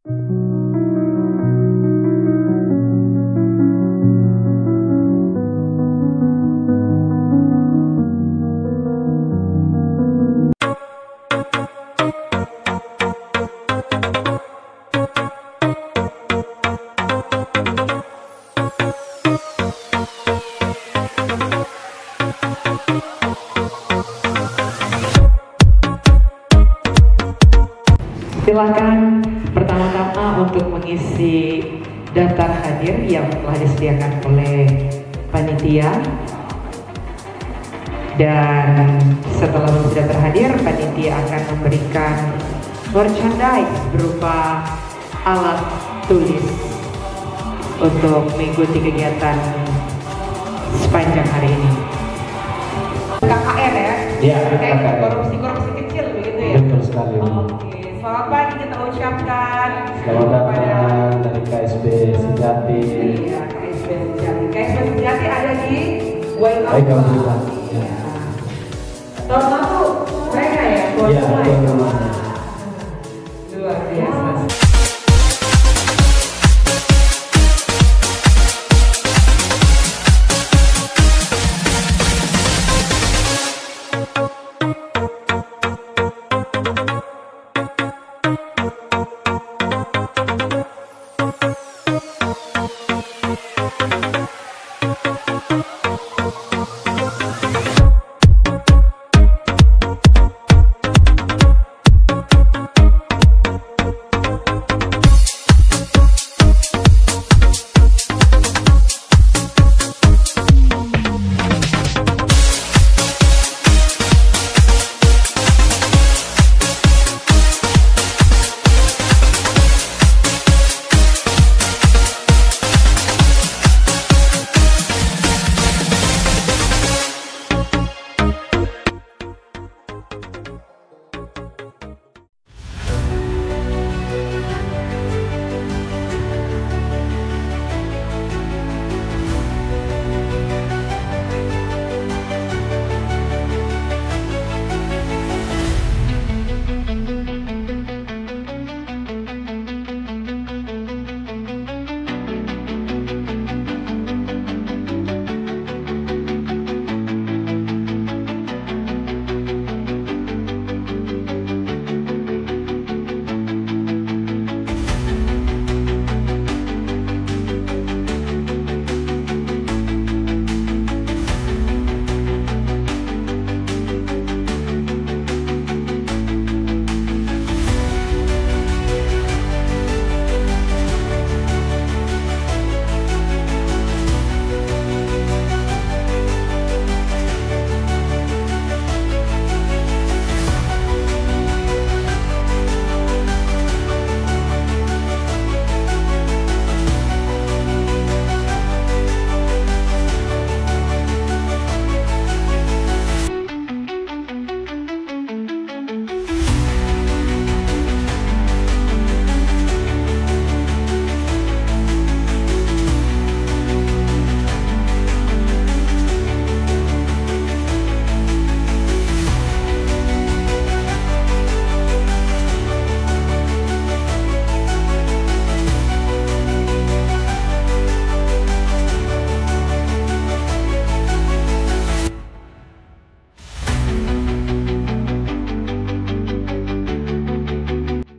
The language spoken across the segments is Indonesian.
Silakan pertama-tama untuk mengisi daftar hadir yang telah disediakan oleh panitia. Dan setelah sudah terhadir, panitia akan memberikan merchandise berupa alat tulis untuk mengikuti kegiatan sepanjang hari ini. KKR ya? Iya, KKR. Korupsi kecil begitu ya? Betul sekali. Oke, selamat pagi kita ucapkan. Selamat datang dari KSB Sejati. Iya, KSB Sejati. KSB Sejati ada di Wake Up. Iya. Tahun lalu mereka ya? Iya, luar biasa.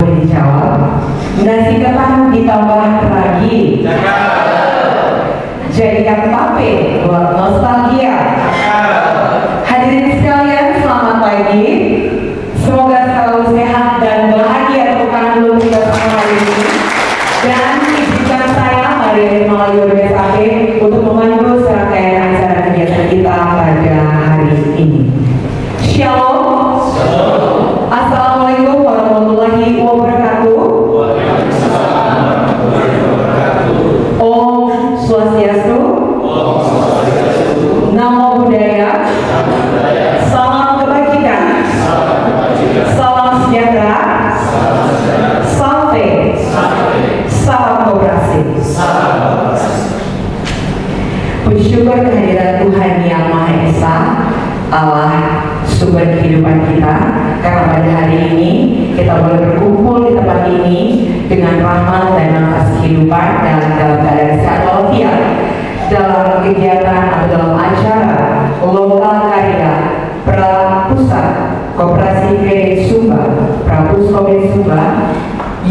Dijawab. Nasi ketan ditambah ragi. Jadikan tape buat nostalgia. Hadirin sekalian, selamat pagi. Semoga selalu sehat dan bahagia untuk dulu kita semua hari ini. Dan izinkan saya Maria Malayur Besake untuk memandu serangkaian acara kegiatan kita pada hari ini. Shalom. Assalamualaikum warahmatullahi wabarakatuh. Om Swastiastu. Namo Buddhaya. Salam kebajikan. Salam sejahtera. Salam kooperasi. Puji syukur kehadiran Tuhan Yang Maha Esa, Allah sumber kehidupan kita, karena pada hari ini kita boleh berkumpul di tempat ini dengan rahmat dan nafas kehidupan dan dalam keadaan sehat walafiat dalam kegiatan atau dalam acara lokal karya Prapusat Koperasi Kredit Sumba, Prapuskopit Sumba,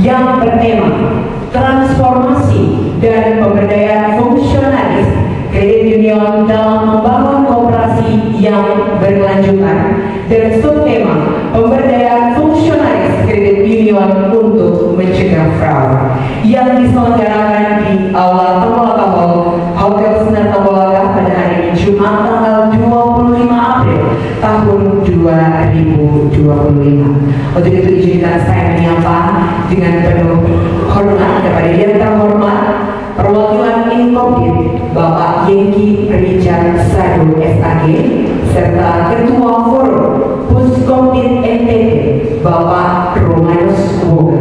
yang bertema transformasi dan pemberdayaan fungsionalis kredit union dalam membangun kooperasi yang berkelanjutan, dan subtema pemberdayaan fungsionalis kredit union untuk mencegah fraud, yang diselenggarakan di Aula Tembolaka Hall Hotel Sinar Tembolaka pada hari ini Jumat tanggal 25 April tahun 2025. Untuk itu izinkan saya menyapa dengan penuh hormat kepada yang terhormat perwakilan Inkompit Bapak Yengki Richard Sadu SAG, serta Ketua Forum Puskompit NTT Bapak Romanus Woga.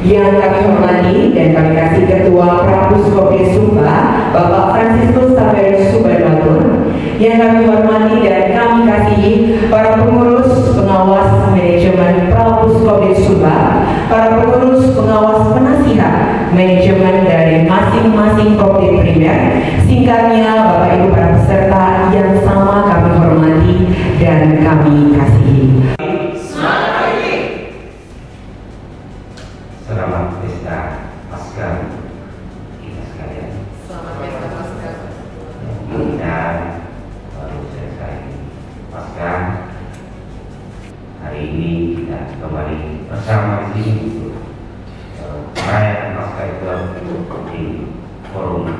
Yang kami hormati dan kami kasih Ketua Prapuskopit Sumba Bapak Franciscus Saverus Subadwatur. Yang kami hormati dan kami kasih para pengurus pengawas manajemen Prapuskopit Sumba, para pengurus pengawas penasihat manajemen dari masing-masing kopit primer, singkatnya Bapak Ibu para peserta yang sama kami hormati dan kami kasihi. Selamat pesta Paskah kita sekalian. Selamat pesta Paskah. Dan baru selesai Paskah, hari ini kita kembali bersama di sini untuk merayakan Paskah itu di forum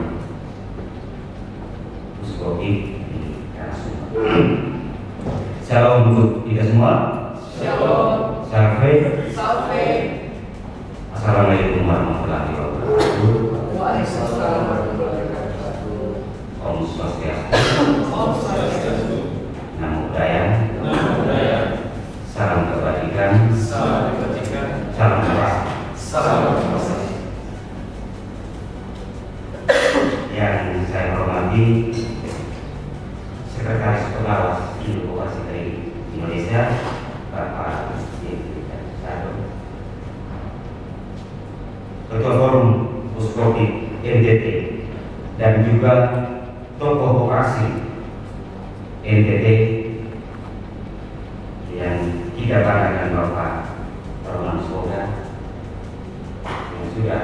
Puskopit di Tanah Sumba. Shalom untuk kita semua. Shalom. Salve. Salve. Assalamualaikum warahmatullahi wabarakatuh. Waalaikumsalam warahmatullahi wabarakatuh. Om Swastiastu. Om Swastiastu. Namo Buddhaya. Namo Buddhaya. Salam kebajikan. Salam kebajikan. Salam keras. Salam keras. Yang saya hormati Sekretaris Pengawas Inovasi Kredit Indonesia, Bapak Yengki Sadu, Ketua Forum Puskopit NTT, dan juga tokoh koperasi NTT yang kita banggakan Bapak Romanus Woga yang sudah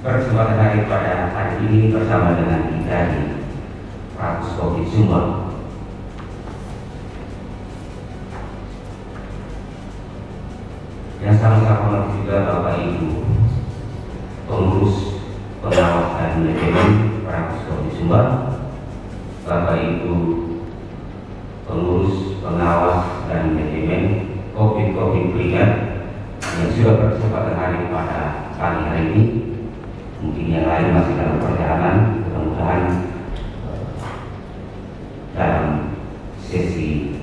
berkesempatan hari pada hari ini bersama dengan kita di Prapuskopit Sumba. Yang sama-sama juga Bapak Ibu pengurus pengawas dan manajemen Prapuskopit Sumba, Bapak Ibu pengurus pengawas dan manajemen kopit-kopit primer yang sudah berkesempatan hari pada pagi hari ini. Mungkin yang lain masih dalam perjalanan, mudah-mudahan dalam sesi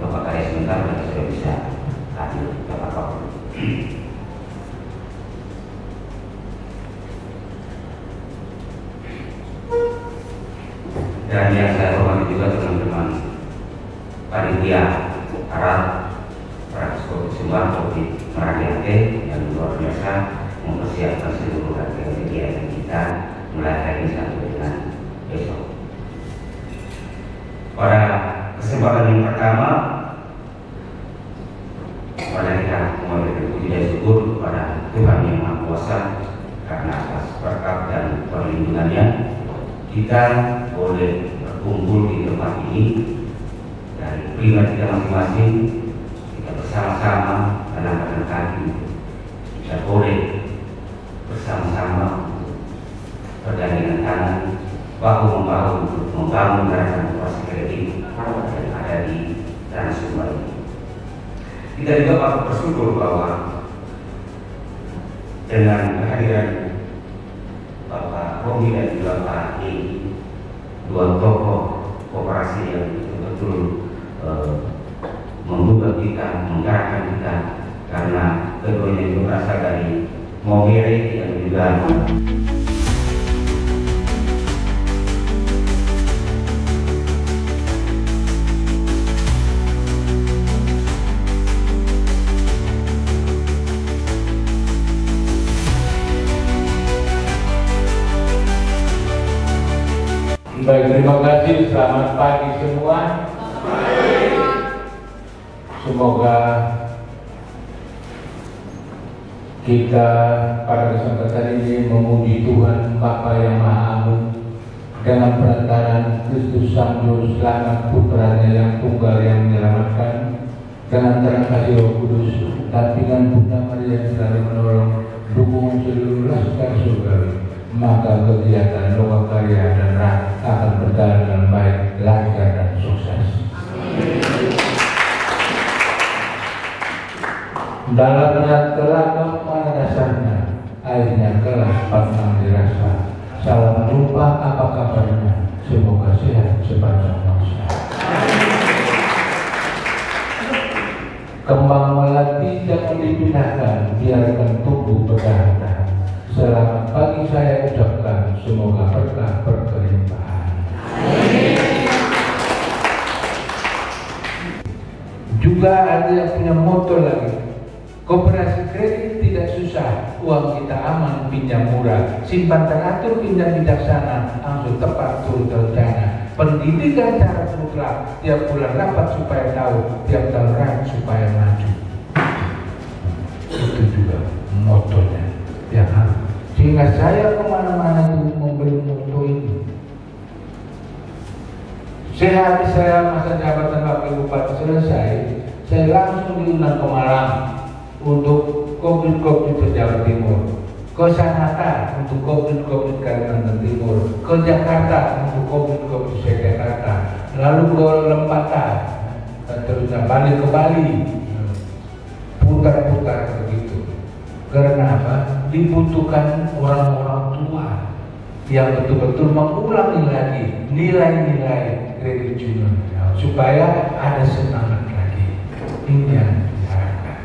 Bapak karya sebentar kita sudah bisa hadir Bapak Bapak. Dan yang saya hormati juga teman-teman panitia Arab Prapuskopit Sumba Kopit Merakyate yang luar biasa mempersiapkan seluruh rangkaian kegiatan kita mulai hari ini sampai dengan besok. Pada kesempatan yang pertama, mari kita memberikan puji dan syukur kepada Tuhan Yang Maha Kuasa karena atas berkat dan perlindungannya kita boleh berkumpul di tempat ini dari pribadi kita masing-masing. Kita bersama-sama dalam keadaan kaki, kita boleh bersama-sama bergandengan tangan, bahu-membahu untuk membangun gerakan koperasi kredit yang ada di Tanah Sumba ini. Kita juga patut bersyukur bahwa dengan kehadiran Bapak Romi dan juga Pak Yengki, dua tokoh koperasi yang betul-betul membuka kita, menggerakkan kita, karena keduanya juga berasal dari Mogere yang juga Baik, terima kasih. Selamat pagi semua. Semoga kita pada kesempatan ini memuji Tuhan Bapa yang Maha Agung dengan perantaraan Kristus Sang Juru Selamat, Putranya yang tunggal yang menyelamatkan, dengan terang kasih Roh Kudus, dampingan Bunda Maria yang selalu menolong, dukungan seluruh laskar surgawi, maka kegiatan lokakarya dan rah akan berjalan dengan baik, lancar dan sukses. Dalamnya kelak pada dasarnya, airnya kelas pantang dirasa. Salam jumpa, apa kabarnya? Semoga sehat sepanjang masa. Kembang melati jangan dipindahkan, biarkan tumbuh berdahan-dahan. Selamat pagi saya ucapkan, semoga berkah berkelimpahan. Juga ada yang punya motor lagi. Koperasi kredit tidak susah, uang kita aman, pinjam murah, simpan teratur, pinjam bijaksana, langsung tepat turut terencana. Pendidikan cara mutlak, tiap bulan rapat supaya tahu, tiap tahun rang supaya maju. Itu juga motonya, ya kan? Sehingga saya kemana-mana itu membeli moto ini. Sehari saya masa jabatan Wakil Bupati selesai, saya langsung diundang ke Malang untuk Covid Jawa Timur, ke Sanata untuk Covid Kalimantan Timur, ke Jakarta untuk Covid Jakarta, lalu ke Lembata, terusnya balik ke Bali, putar-putar begitu. Karena apa? Dibutuhkan orang-orang tua yang betul-betul mengulangi lagi nilai-nilai kredit junior supaya ada semangat lagi. Ini yang diharapkan.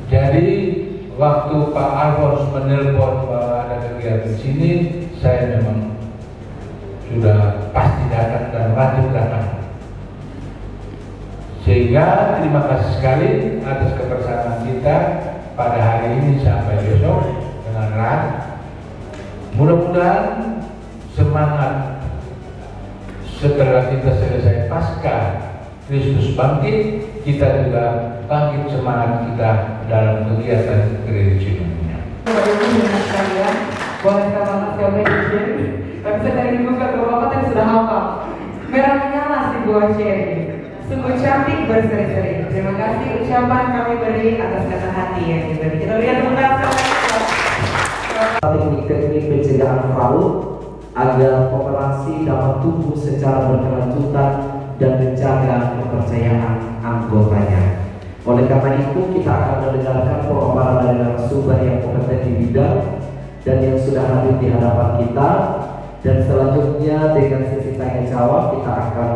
Jadi waktu Pak Alfons menelpon bahwa ada kegiatan di sini, saya memang sudah pasti datang dan wajib datang. Sehingga terima kasih sekali atas kebersamaan kita pada hari ini sampai besok dengan RAD. Mudah-mudahan semangat setelah kita selesai pasca Kristus bangkit, kita juga bangkit semangat kita dalam kegiatan gereja ini. Boleh kita banget siapa izin, tapi saya tadi dibuka ke bapak tadi sudah hafal. Merah menyala si buah cherry, sungguh cantik berseri-seri. Terima kasih ucapan kami beri atas kata hati yang diberi. Kita lihat tepuk tangan. Teknik pencegahan fraud agar koperasi dapat tumbuh secara berkelanjutan dan menjaga kepercayaan anggotanya. Oleh karena itu, kita akan mendengarkan pemaparan dari narasumber yang kompeten di bidang dan yang sudah hadir di hadapan kita. Dan selanjutnya dengan sesi tanya jawab kita akan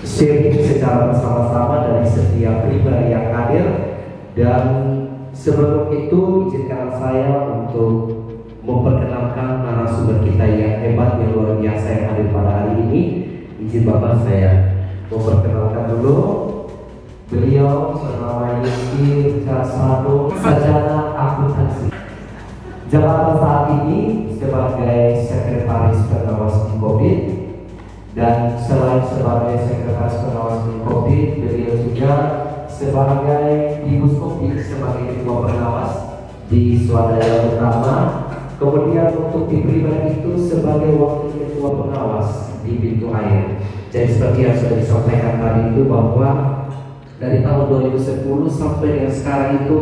sharing secara bersama-sama dari setiap pribadi yang hadir. Dan sebelum itu, izinkan saya untuk memperkenalkan narasumber kita yang hebat, yang luar biasa yang hadir pada hari ini. Izin Bapak saya memperkenalkan dulu. Beliau bernama Yusri Jasmado, sarjana akuntansi. Jabatan saat ini sebagai sekretaris pengawas COVID, dan selain sebagai sekretaris pengawas COVID, beliau juga sebagai Dibus COVID, sebagai ketua pengawas di Swadaya Utama. Kemudian untuk di pribadi itu sebagai wakil ketua pengawas di Pintu Air. Jadi seperti yang sudah disampaikan tadi itu bahwa dari tahun 2010 sampai dengan sekarang itu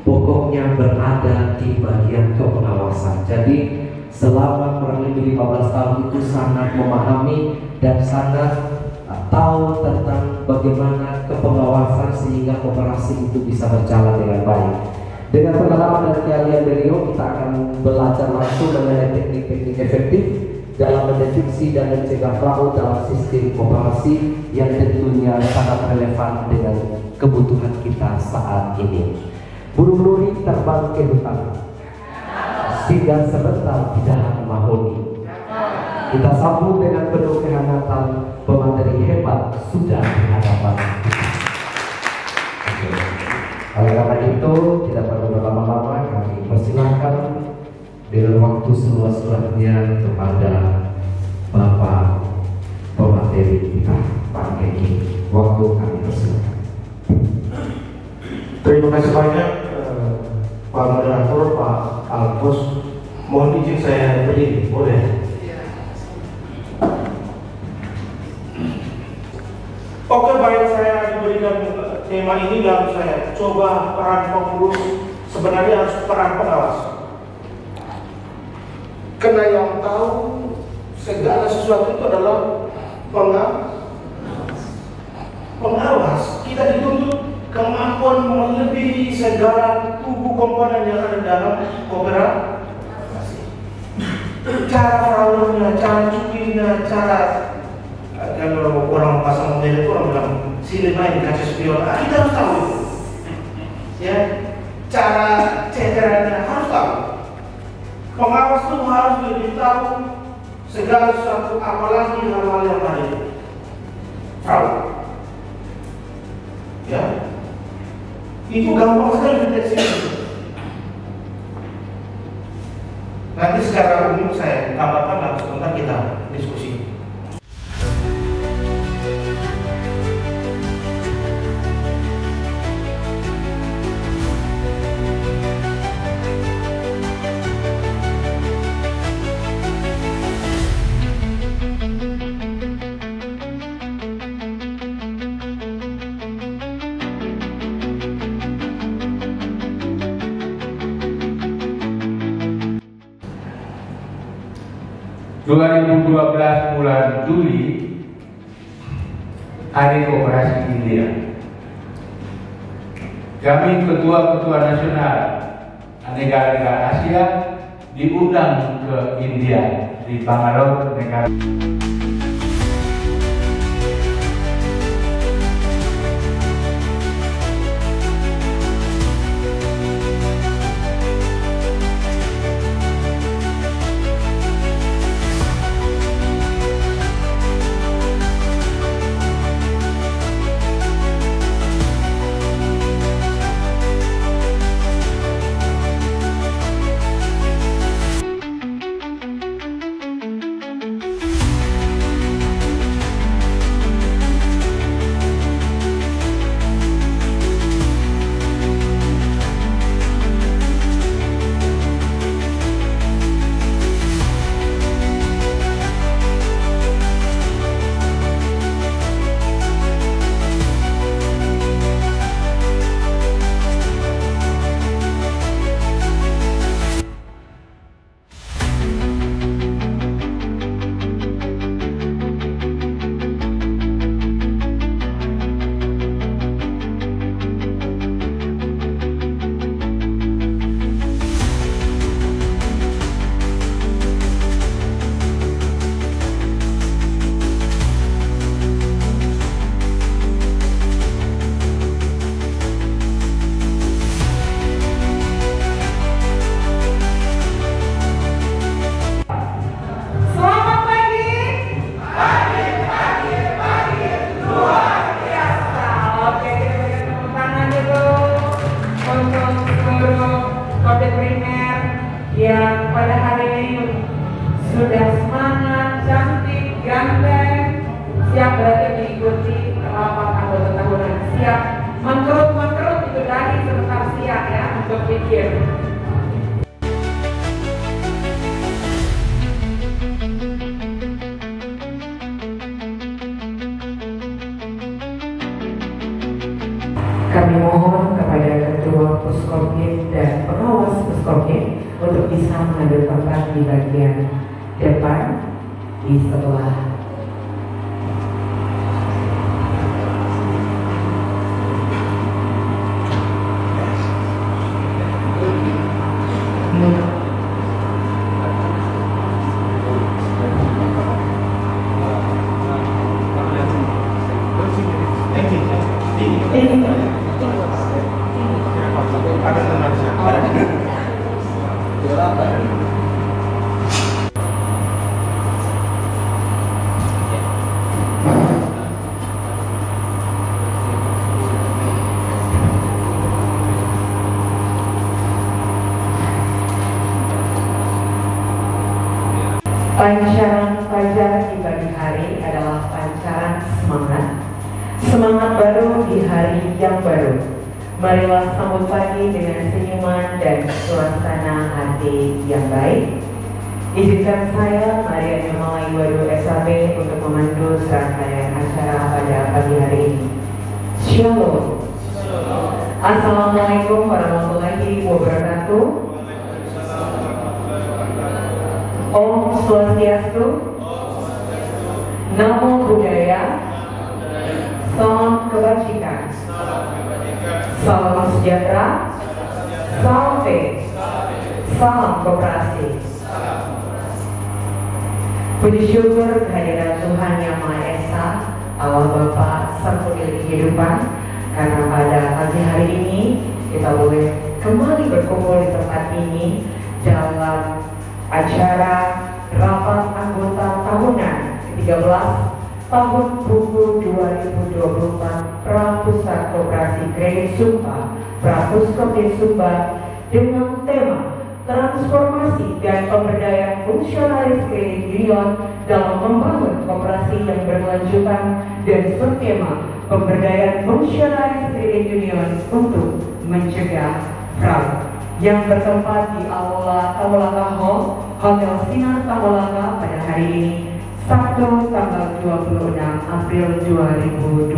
pokoknya berada di bagian kepengawasan. Jadi selama kurang lebih 15 tahun itu sangat memahami dan sangat tahu tentang bagaimana kepengawasan sehingga koperasi itu bisa berjalan dengan baik. Dengan pengalaman dan keahlian beliau, kita akan belajar langsung mengenai teknik-teknik efektif dalam mendeteksi dan mencegah fraud dalam sistem koperasi yang tentunya sangat relevan dengan kebutuhan kita saat ini. Burung duri terbang ke hutan, singgah sebentar di dalam mahoni. Kita sambut dengan penuh kehangatan pemateri hebat sudah di hadapan kita. Oleh karena itu, tidak perlu berlama-lama, kami persilahkan dengan waktu 10 seluas-luasnya kepada Bapak pemateri kita, Pak Eki. Waktu kami persilakan. Terima kasih banyak Pak Moderator, Pak Alfos. Mohon izin saya berdiri, boleh? Oke, baik, saya diberikan tema ini dan saya coba peran pengurus, sebenarnya harus peran pengawas. Karena yang tahu segala sesuatu itu adalah pengawas. Kita dituntut kemampuan melebihi segala tubuh komponen yang ada dalam kooperasi. Cara rawurnya, cara cukirnya, cara kalau orang pasang model itu orang bilang silih main kaca spion. Kita harus tahu itu. Ya, cara cederanya harus tahu. Pengawas itu harus lebih tahu segala sesuatu, apalagi hal-hal yang lain. Tahu. Ya. Itu gampang sekali deteksi. Nanti secara umum saya tambahkan langsung sebentar kita diskusi. Bulan Juli Hari Koperasi India. Kami ketua-ketua nasional negara-negara Asia diundang ke India di Bangalore, negara. yang pada hari ini sudah semangat, cantik, ganteng, siap berarti mengikuti rapat anggota tahunan, siap mengkerut itu dari sebentar siap ya untuk pikir. Kami mohon kepada Ketua Puskomkin dan pengawas Puskomkin untuk bisa mengambil tempat di bagian depan di sebelah Pancaran fajar di pagi hari adalah pancaran semangat. Semangat baru di hari yang baru. Marilah sambut pagi dengan senyuman dan suasana hati yang baik. Izinkan saya, Maria Nyamai Wadu SAB, untuk memandu serangkaian acara pada pagi hari ini. Shalom. Assalamualaikum warahmatullahi wabarakatuh. Om Swastiastu, Namo Buddhaya, Salam Kebajikan, Salam Sejahtera, Salam Faith, Salam Koperasi. Puji syukur kehadiran Tuhan Yang Maha Esa, Allah Bapa Sang Pemilik kehidupan, karena pada pagi hari ini kita boleh kembali berkumpul di tempat ini dalam acara rapat anggota tahunan ke-13 tahun buku 2024 Prapusat Koperasi Kredit Sumba Prapuskopin Sumba dengan tema transformasi dan pemberdayaan fungsionalis kredit union dalam membangun koperasi yang berkelanjutan dan bertema pemberdayaan fungsionalis kredit union untuk mencegah fraud, yang bertempat di Aula Tawalaka Hall, Hotel Sinar Tawalaka pada hari ini, Sabtu tanggal 26 April 2025.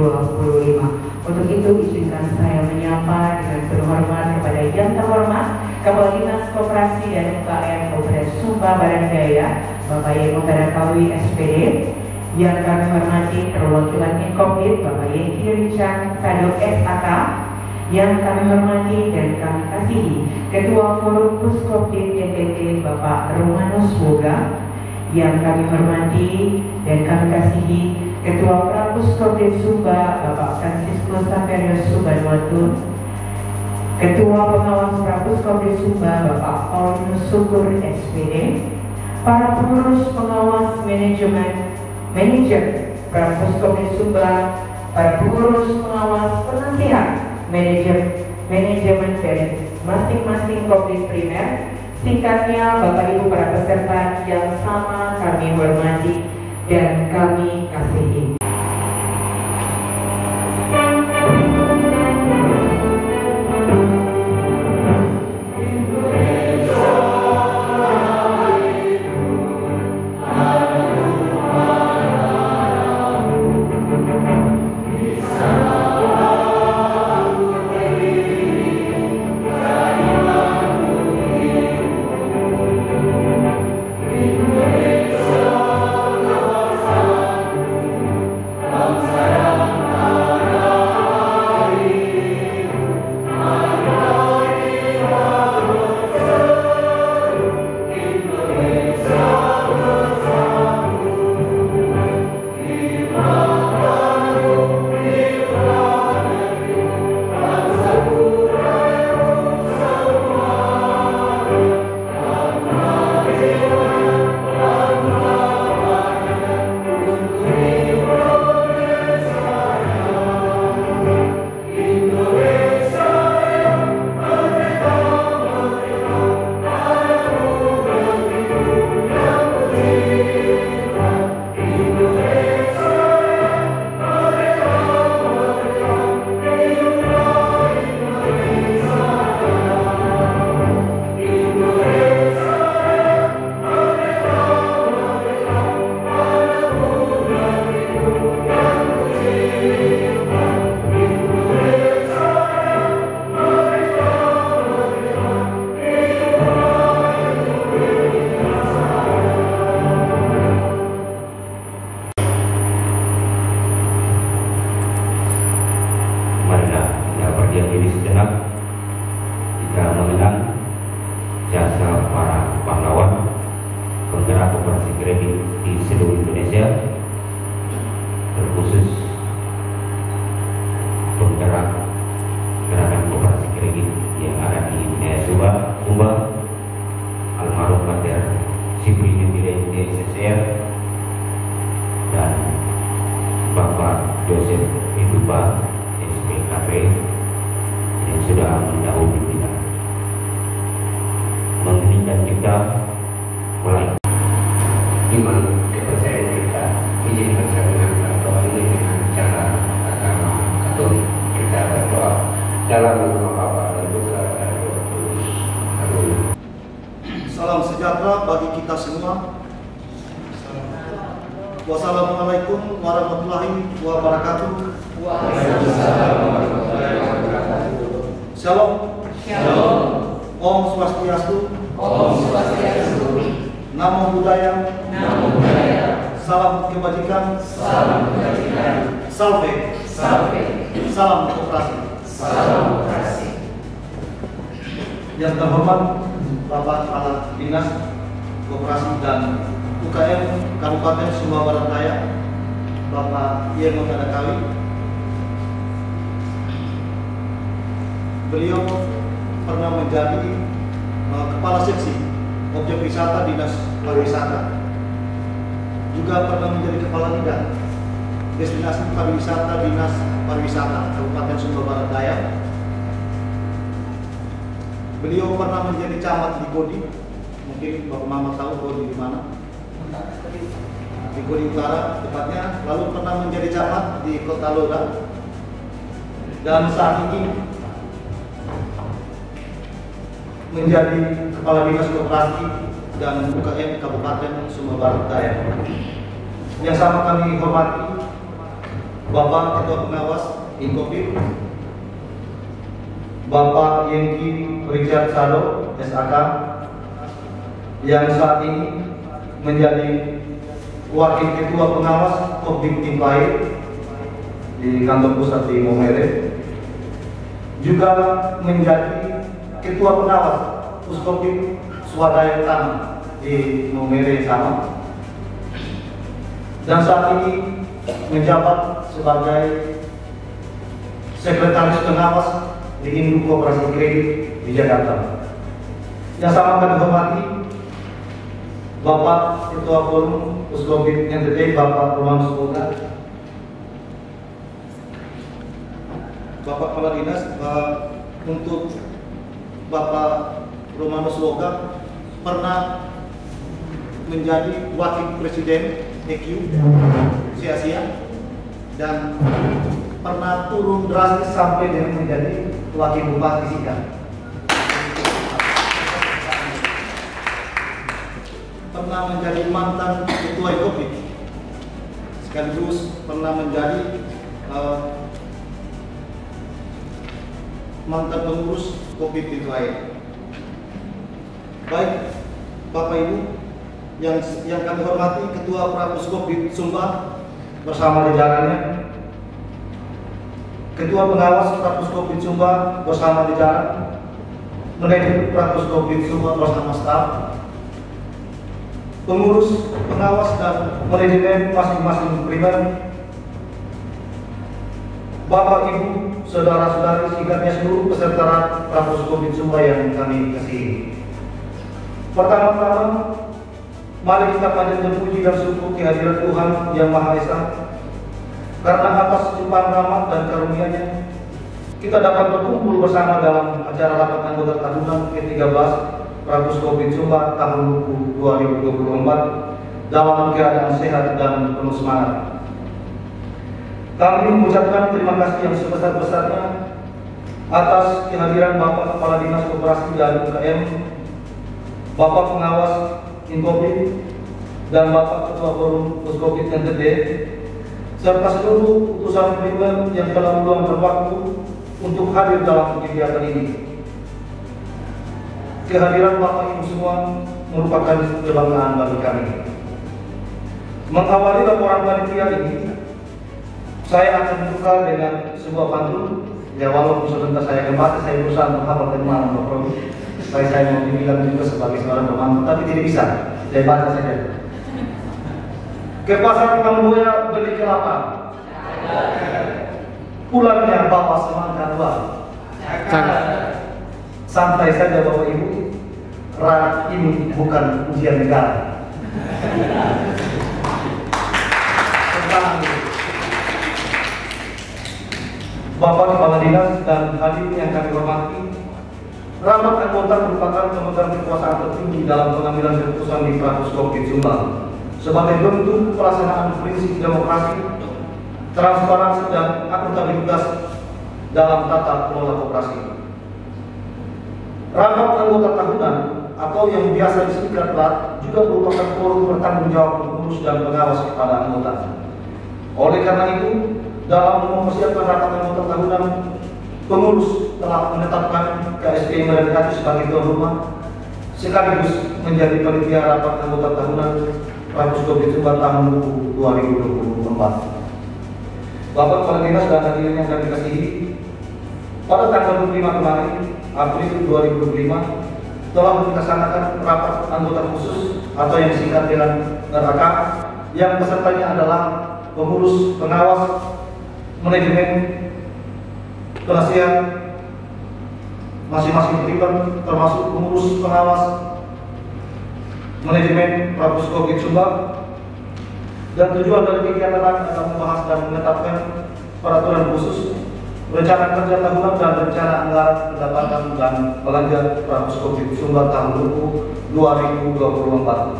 Untuk itu izinkan saya menyapa dengan penuh hormat kepada Yang Terhormat Kepala Dinas Koperasi dan UKM Kabupaten Sumba Badan Daya, Bapak Yemo Kadakawi SPD, yang kami hormati perwakilan Inkompit Bapak Yeki Richard Sadok SAK, yang kami hormati dan kami kasihi Ketua Forum Puskopin NTT Bapak Romanus Boga, yang kami hormati dan kami kasihi Ketua Prapuskopin Sumba Bapak Franciscus Samperius Subhanwatun, Ketua Pengawas Prapuskopin Sumba Bapak Paulinus Syukur SPD, para pengurus pengawas manajer Prapuskopin Sumba, para pengurus pengawas penasihat manajemen dari masing-masing kopit primer, singkatnya Bapak Ibu para peserta yang sama kami hormati dan kami kasihi. dalam nama Bapa dan Putra dan Roh Kudus. Amin. Salam sejahtera bagi kita semua. Wassalamualaikum warahmatullahi wabarakatuh. Waalaikumsalam warahmatullahi wabarakatuh. Shalom. Shalom. Om Swastiastu. Om Swastiastu. Namo Buddhaya. Namo Buddhaya. Salam kebajikan. Salam kebajikan. Salve. Salve. Salam koperasi. Salam koperasi. Yang terhormat Bapak Kepala Dinas Koperasi dan UKM Kabupaten Sumbawa Barat Daya, Bapak Yeno Kadakawi. Beliau pernah menjadi Kepala Seksi Objek Wisata Dinas Pariwisata. Juga pernah menjadi Kepala Bidang Destinasi Pariwisata Dinas Pariwisata Kabupaten Sumbawa Barat Daya. Beliau pernah menjadi camat di Kodi. Mungkin Bapak Mama tahu Kodi di mana? Di Kodi Utara tepatnya. Lalu pernah menjadi camat di Kota Loda. Dan saat ini menjadi Kepala Dinas Koperasi dan UKM Kabupaten Sumbawa Barat Daya. Yang sama kami hormati Bapak Ketua Pengawas Inkopim, Bapak Yengki Richard Sado, SAK, yang saat ini menjadi Wakil Ketua Pengawas Kopdim Timpae di kantor pusat di Momere, juga menjadi Ketua Pengawas Puskopdim Swadaya Utama di Momere sama, dan saat ini menjabat sebagai Sekretaris Pengawas di Induk Koperasi Kredit di Jakarta. Yang sama kami hormati Bapak Ketua Forum Puskopdim NTT, Bapak Romanus Boga, Bapak Kepala Dinas. Untuk Bapak Romanus Boga pernah menjadi Wakil Presiden EQ Sia-Sia dan pernah turun drastis sampai dengan menjadi Wakil Bupati Sika. Pernah menjadi mantan Ketua Ikopit, sekaligus pernah menjadi mantan pengurus Kopit Timpae. Baik Bapak Ibu yang kami hormati, Ketua Prapuskopdim Sumba bersama jajarannya, Ketua Pengawas Prapuskopdim Sumba bersama jajaran, Manajer Prapuskopdim Sumba bersama staf, pengurus, pengawas dan manajemen masing-masing primer, Bapak Ibu, saudara-saudari singkatnya seluruh peserta Prapuskopdim Sumba yang kami kasihi. Pertama-tama, mari kita panjatkan puji dan syukur kehadiran Tuhan Yang Maha Esa, karena atas limpahan rahmat dan karunia-Nya kita dapat berkumpul bersama dalam acara rapat anggota tahunan ke-13 Prapuskopdim Sumba tahun 2024 dalam keadaan sehat dan penuh semangat. Kami mengucapkan terima kasih yang sebesar-besarnya atas kehadiran Bapak Kepala Dinas Koperasi dan UKM, Bapak Pengawas Inkopim, dan Bapak Ketua Forum Puskopdim NTT, serta seluruh utusan primer yang telah meluangkan waktu untuk hadir dalam kegiatan ini. Kehadiran Bapak Ibu semua merupakan kebanggaan bagi kami. Mengawali laporan panitia ini, saya akan membuka dengan sebuah pantun. Ya, walaupun sebentar saya kembali, saya berusaha menghafal tema Bapak Prof. Saya mau dibilang juga sebagai seorang pemantun, tapi tidak bisa. Saya baca saja. Ke pasar Kamboya beli kelapa, pulangnya bapak semangka dua. Santai saja Bapak Ibu, rakyat ini bukan ujian negara. Bapak Kepala Dinas dan hadirin yang kami hormati, rapat anggota merupakan pemegang kekuasaan tertinggi dalam pengambilan keputusan di Prapuskopdim Sumba sebagai bentuk pelaksanaan prinsip demokrasi, transparansi dan akuntabilitas dalam tata kelola koperasi. Rapat anggota tahunan atau yang biasa disingkat RAT juga merupakan forum bertanggung jawab pengurus dan pengawas kepada anggota. Oleh karena itu, dalam mempersiapkan rapat anggota tahunan, pengurus telah menetapkan KSP Medan Hati sebagai tuan rumah sekaligus menjadi panitia rapat anggota tahunan Rakus Covid Sumbar tahun 2024. Bapak Kepala Dinas dan hadirin yang kami kasihi, pada tanggal 25 kemarin, April 2025, telah dilaksanakan rapat anggota khusus atau yang disingkat dengan RAK, yang pesertanya adalah pengurus, pengawas, manajemen, penasihat, masing-masing departemen, termasuk pengurus, pengawas, manajemen Rakus Covid Sumbar. Dan tujuan dari kegiatan adalah membahas dan menetapkan peraturan khusus, rencana kerja tahunan dan rencana anggaran pendapatan dan belanja Rakus Covid Sumbar tahun 2024.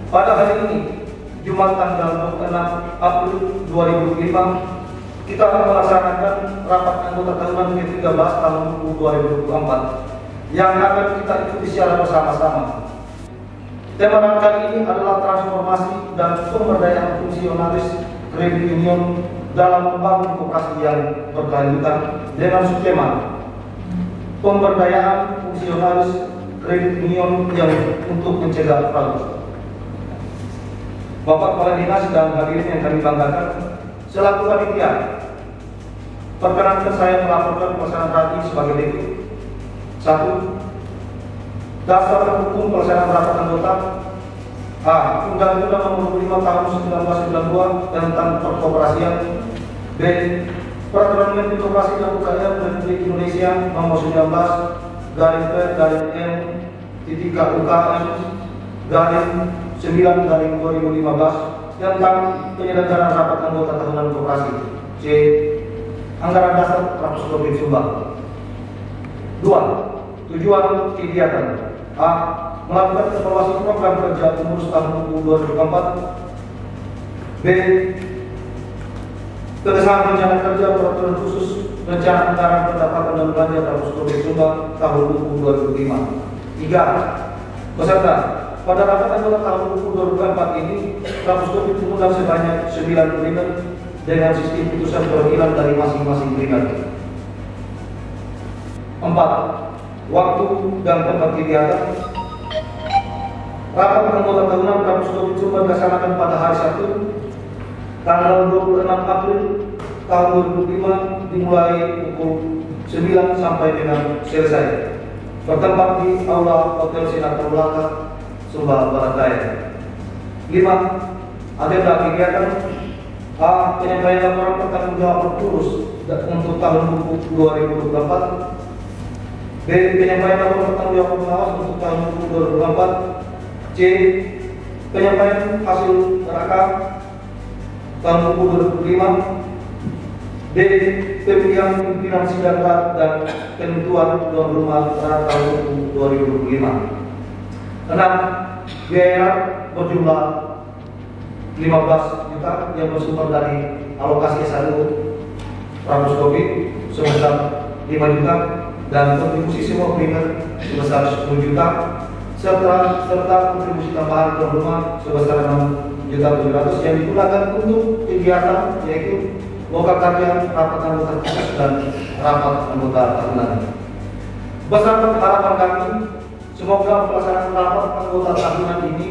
Pada hari ini, Jumat tanggal 26 April 2025, kita akan melaksanakan rapat anggota tahunan ke-13 tahun 2024 yang akan kita ikuti secara bersama-sama. Tema kali ini adalah transformasi dan pemberdayaan fungsionaris kredit union dalam membangun koperasi yang berkelanjutan dengan subtema pemberdayaan fungsionaris kredit union yang untuk mencegah fraud. Bapak Kepala Dinas dan hadirin yang kami banggakan, selaku panitia, perkenankan saya melaporkan pelaksanaan rapat sebagai berikut. 1. Dasar hukum pelaksanaan rapat anggota. A. Undang-Undang Nomor 25 Tahun 1992 tentang Perkoperasian. B. Peraturan Menteri Koperasi dan UKM Republik Indonesia Nomor 19/P/UKM/9/2015 tentang penyelenggaraan rapat anggota tahunan koperasi. C. Anggaran dasar Rakus Covid Sumbar. 2. Tujuan kegiatan. A. Melakukan evaluasi program kerja pengurus tahun 2024. B. Pengesahan rencana kerja peraturan khusus rencana anggaran pendapatan dan belanja Rakus Covid Sumbar tahun 2025. 3. Peserta. Pada rapat anggota tahun 2024 ini, Rakus Covid mengundang sebanyak 9 peringkat dengan sistem putusan perwakilan dari masing-masing peringkat. 4. Waktu dan tempat kegiatan. Rapat anggota tahunan Rakus Covid Sumbar dilaksanakan pada hari Sabtu, tanggal 26 April tahun 2025 dimulai pukul 9 sampai dengan selesai. Bertempat di Aula Hotel Senator Belaka, Sumbar Barat Daya. 5. Agenda kegiatan. A. Penyampaian laporan pertanggungjawab pengurus untuk tahun 2024. B. Penyampaian laporan pertanggungjawab pengawas untuk tahun 2024. C. Penyampaian hasil RAK tahun 2025. D. Pemilihan pimpinan sidang RAT dan penentuan tuan rumah RAT tahun 2025. 6. Biaya berjumlah 15 juta yang bersumber dari alokasi S1 Rakus Covid sebesar 5 juta dan kontribusi semua peringkat sebesar 10 juta serta kontribusi tambahan tuan rumah sebesar 6.700.000 yang digunakan untuk kegiatan yaitu lokal karya, rapat anggota khusus dan rapat anggota tahunan. Beserta harapan kami, semoga pelaksanaan rapat anggota tahunan ini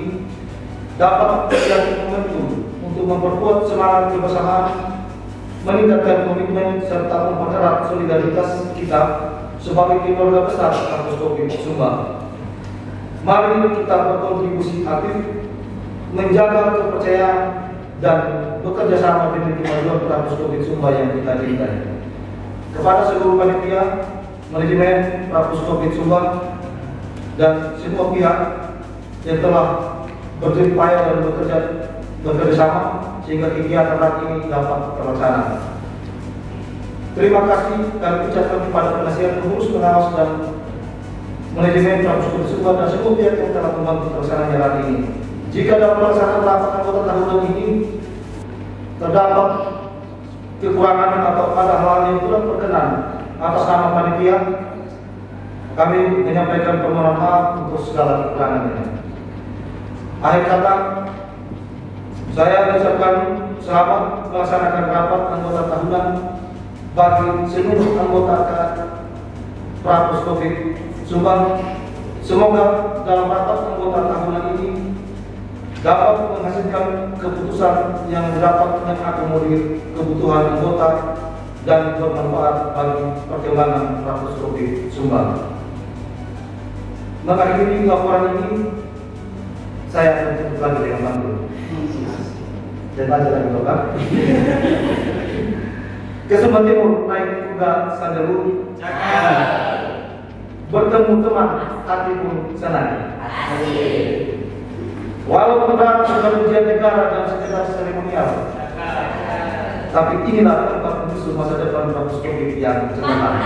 dapat menjadi momentum untuk memperkuat semangat kebersamaan, meningkatkan komitmen serta mempererat solidaritas kita sebagai keluarga besar Rakus Covid Sumbar. Mari kita berkontribusi aktif, menjaga kepercayaan dan bekerja sama demi kemajuan Rakus Covid Sumbar yang kita cintai. Kepada seluruh panitia, manajemen Rakus Covid Sumbar dan semua pihak yang telah berjerih payah dan bekerja sama sehingga kegiatan RAT ini dapat terlaksana. Terima kasih kami ucapkan kepada penasihat pengurus, pengawas dan manajemen Rakus Covid Sumbar dan semua pihak yang telah membantu pelaksanaan RAT ini. Jika dalam pelaksanaan rapat anggota tahunan ini terdapat kekurangan atau ada hal yang kurang berkenan atas nama panitia, kami menyampaikan permohonan maaf untuk segala kekurangannya. Akhir kata, saya mengucapkan selamat melaksanakan rapat anggota tahunan bagi seluruh anggota Prapus Covid Subang. Semoga dalam rapat anggota tahunan ini dapat menghasilkan keputusan yang dapat mengakomodir kebutuhan anggota dan bermanfaat bagi perkembangan Prapus Covid Subang. Mengakhiri laporan ini, saya akan tutup lagi dengan pantun. Dan baca lagi Bapak. Ke Sumba Timur naik kuda sandalu, bertemu teman hati pun senang. Walaupun berat dengan ujian negara dan sekedar seremonial, tapi inilah tempat menyusun masa depan Prapus Covid yang cemerlang.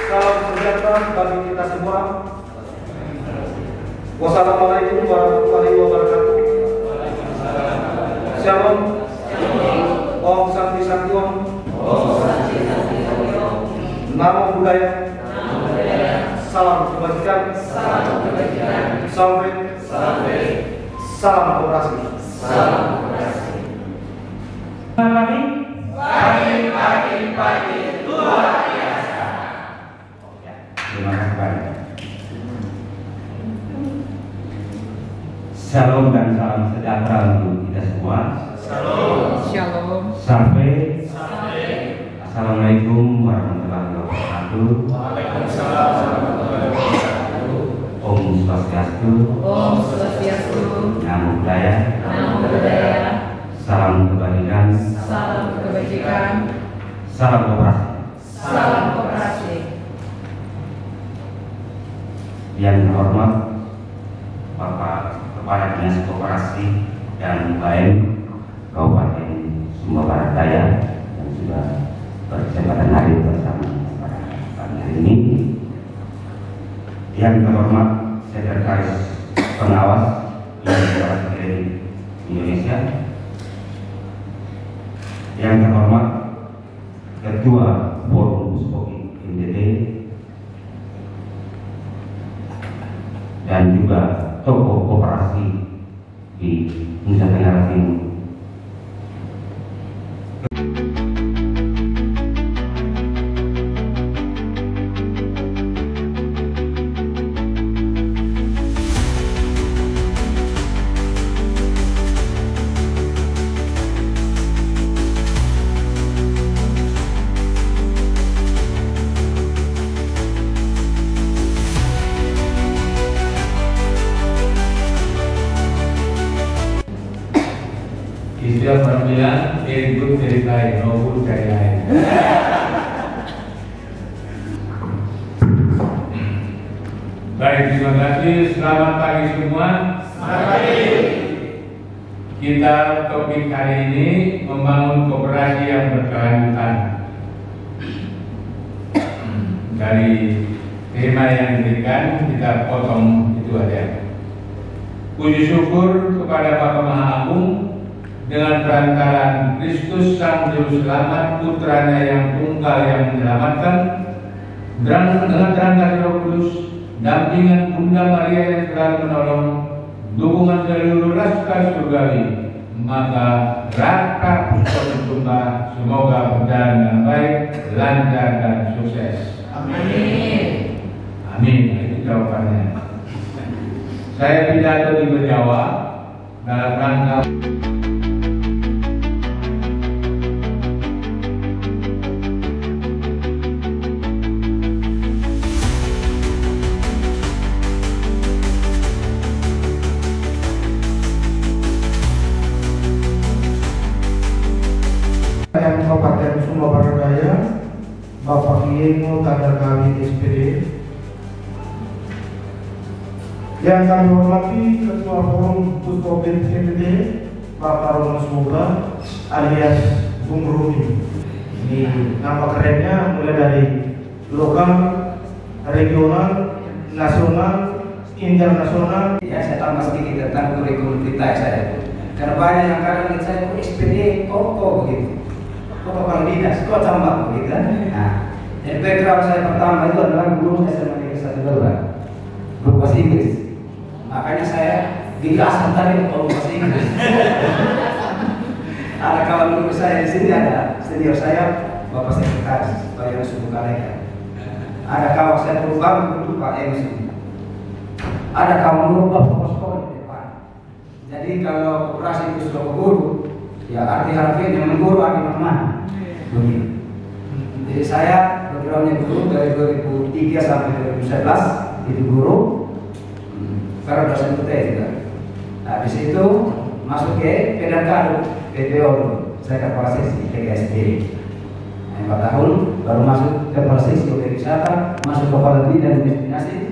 Salam sejahtera bagi kita semua. Wassalamualaikum warahmatullahi wabarakatuh. Shalom. Om Santi Santi Om. Namo Buddhaya. Salam kebajikan. Sampai. Salam koperasi. Pagi luar biasa. Terima kasih banyak. Shalom dan salam sejahtera untuk kita semua. Shalom. Sampai. Assalamualaikum warahmatullahi wabarakatuh. Waalaikumsalam warahmatullahi wabarakatuh. Om Swastiastu. Om Swastiastu. Namo Buddhaya. Namo Buddhaya. Salam kebajikan. Salam kebajikan. Salam koperasi. Salam koperasi. Yang terhormat Bapak Kepala Dinas Koperasi dan UKM Kabupaten Sumba Barat Daya yang sudah berkesempatan hadir bersama pada pagi hari ini. Yang terhormat Sekretaris Pengawas Yayasan Klinik Indonesia. Yang terhormat Ketua Forum Puskoki NTT dan juga tokoh koperasi di Nusa Tenggara Timur. Istilah orang bilang, very good, very baik, no good, very lain. Baik, terima kasih. Selamat pagi semua. Selamat pagi. Kita topik hari ini membangun koperasi yang berkelanjutan. Dari tema yang diberikan kita potong itu aja. Puji syukur kepada Bapa Maha Agung dengan perantaraan Kristus Sang Juru Selamat, Putranya yang tunggal yang menyelamatkan, dengan terangkat Roh Kudus, dampingan Bunda Maria yang telah menolong, dukungan seluruh laskar surgawi, maka Raka Puskoki Sumba semoga berjalan dengan baik, lancar dan sukses. Amin. Amin. Itu jawabannya. Saya pidato di Jawa dalam rangka Kabupaten Sumba Barat Daya, Bapak Kiai Kader kami SPD, yang kami hormati Ketua Forum Puskopi NTT, Bapak Romo Smoga alias Bung Rumi. Ini nama kerennya mulai dari lokal, regional, nasional, internasional. Ya, saya tambah sedikit tentang kurikulum kita saya. Karena banyak yang kadang saya kok SPD, kok begitu, kok kepala dinas, kok tambah begitu kan? Nah, jadi background saya pertama itu adalah guru SMA Negeri 1 Daura, guru bahasa Inggris. Makanya saya digaskan tadi kalau bahasa Inggris. Ada kawan guru saya di sini, ada senior saya, Bapak Sekretaris Pak Yones Bukaleka. Ada kawan saya berubah guru Pak MC. Ada kawan guru Bapak sekolah di depan. Jadi kalau operasi itu sudah guru, ya arti harfiahnya mengguru arti mana? Begitu. Jadi saya backgroundnya guru dari 2003 sampai 2011 itu guru. Karena dosen PTN juga. Nah di situ masuk ke PDK PPO, saya kepala seksi TKSD. 4 tahun baru masuk kepala seksi objek wisata, masuk kepala bidang destinasi.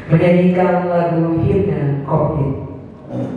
Menyanyikan lagu himne Koptik. Bersama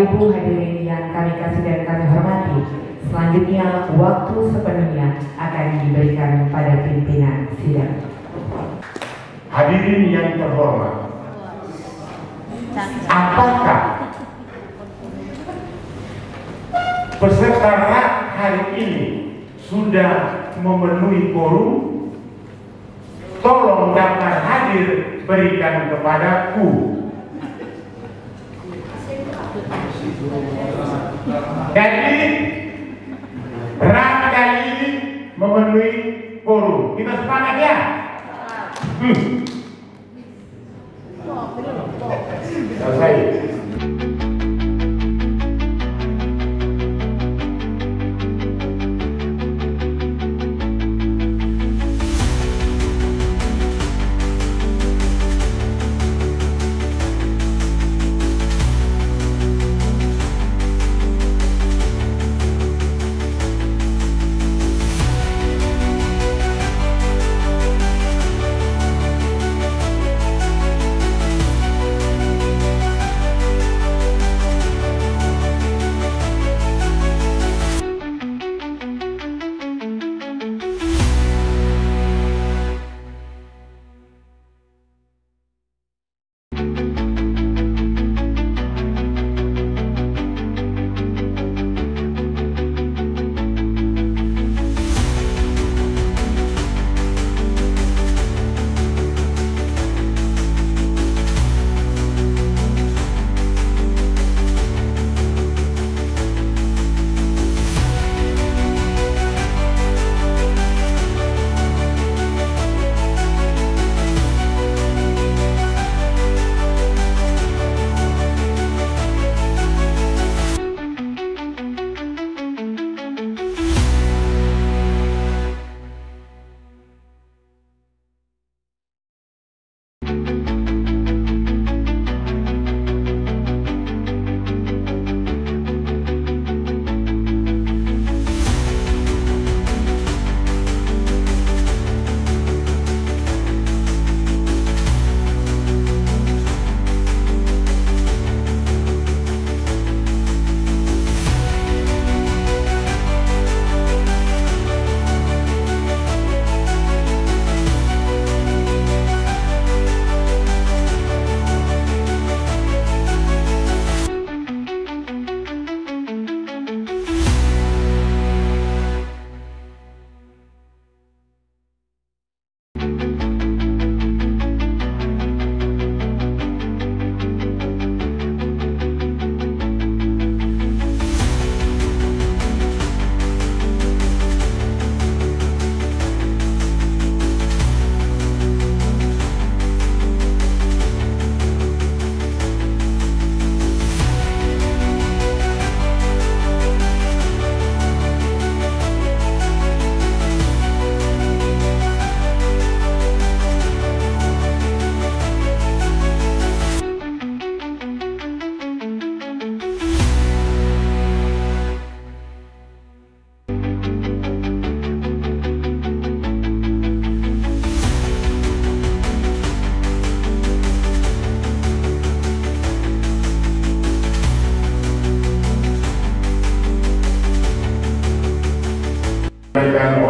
Ibu hadirin yang kami kasih dan kami hormati, selanjutnya waktu sepenuhnya akan diberikan pada pimpinan sidang. Hadirin yang terhormat, apakah peserta hari ini sudah memenuhi quorum? Tolong daftar hadir berikan kepadaku. Jadi rak kali ini memenuhi quorum. Kita sepakat ya? Selesai.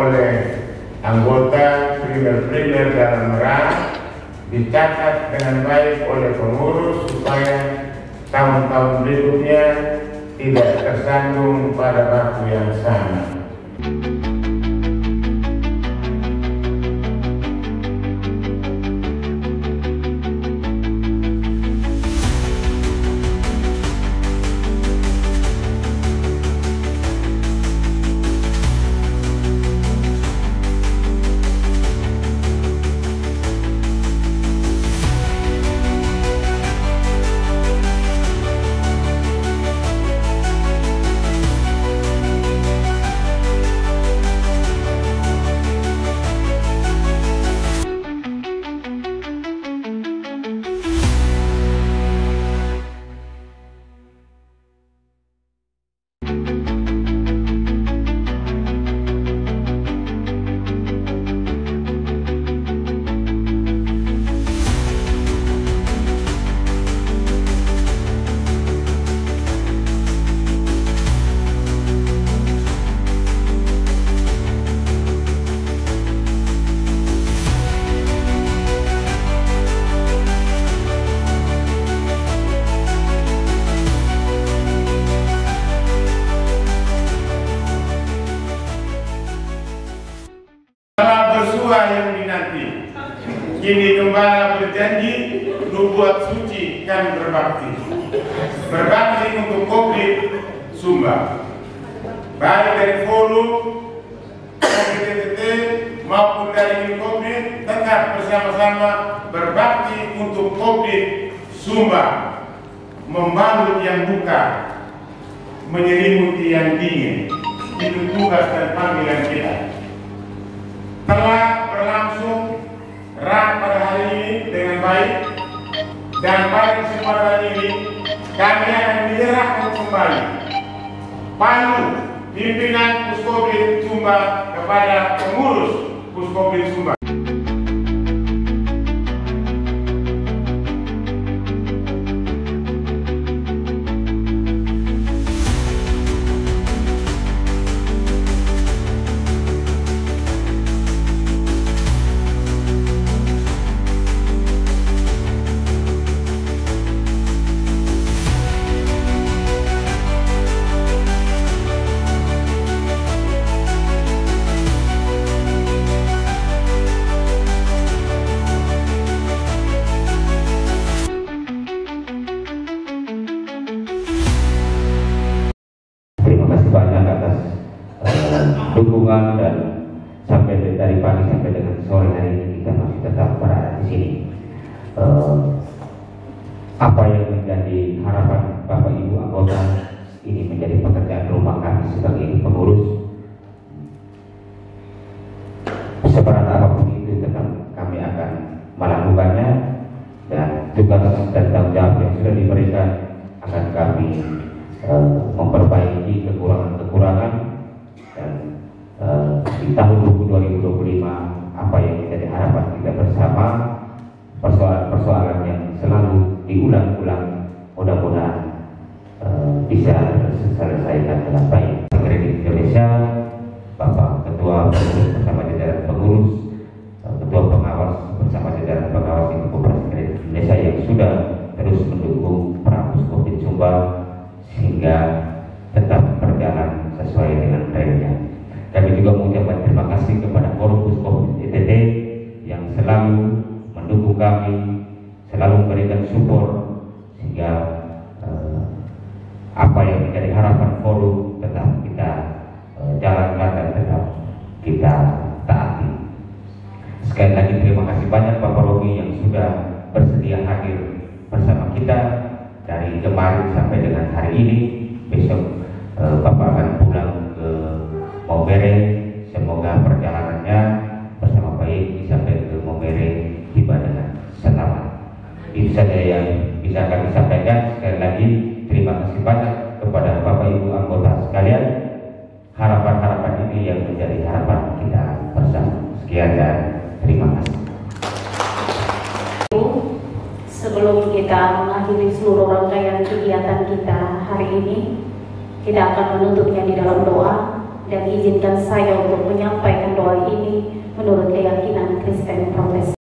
Oleh anggota primer-primer dalam RA dicatat dengan baik oleh pengurus supaya tahun-tahun berikutnya tidak tersandung pada waktu yang sama. Kini gembala berjanji nubuat suci kan berbakti. Berbakti untuk Kopdit Sumba. Baik dari forum, dari TTT maupun dari Kopdit tetap bersama-sama berbakti untuk Kopdit Sumba. Membangun yang duka, menyelimuti yang dingin. Itu tugas dan panggilan kita. Telah berlangsung pada hari ini dengan baik, dan pada kesempatan ini kami akan menyerahkan kembali pandu pimpinan Puskopdit Sumba kepada pengurus Puskopdit Sumba. Banyak atas dukungan, dan sampai dari pagi sampai dengan sore hari ini kita masih tetap berada di sini. Apa yang menjadi harapan Bapak Ibu anggota ini menjadi pekerjaan rumah kami sebagai pengurus. Seberat apapun itu tetap kami akan melakukannya, dan tugas dan tanggung jawab yang sudah diberikan akan kami memperbaiki kekurangan-kekurangan, dan di tahun 2025 apa yang menjadi harapan kita bersama, persoalan-persoalan yang selalu diulang-ulang mudah-mudahan bisa diselesaikan dengan baik. Kredit Indonesia, Bapak Ketua Pengurus bersama jajaran pengurus, Ketua Pengawas bersama jajaran pengawas di Koperasi Kredit Indonesia yang sudah terus mendukung Puskopdit Sumba sehingga tetap berjalan sesuai dengan trennya. Kami juga mengucapkan terima kasih kepada Forum Puskopdit NTT yang selalu mendukung kami, selalu memberikan support sehingga apa yang menjadi harapan forum tetap kita jalankan dan tetap kita taati. Sekali lagi terima kasih banyak Bapak Rogi yang sudah bersedia hadir bersama kita dari kemarin sampai dengan hari ini. Besok Bapak akan pulang ke Maumere. Semoga perjalanannya bersama baik sampai ke Maumere tiba dengan selamat. Itu saja yang bisa kami sampaikan. Sekali lagi terima kasih banyak kepada Bapak Ibu anggota sekalian. Harapan-harapan ini yang menjadi harapan kita bersama. Sekian dan terima kasih. Sebelum kita mengakhiri seluruh rangkaian kegiatan kita hari ini, kita akan menutupnya di dalam doa, dan izinkan saya untuk menyampaikan doa ini menurut keyakinan Kristen Protestan.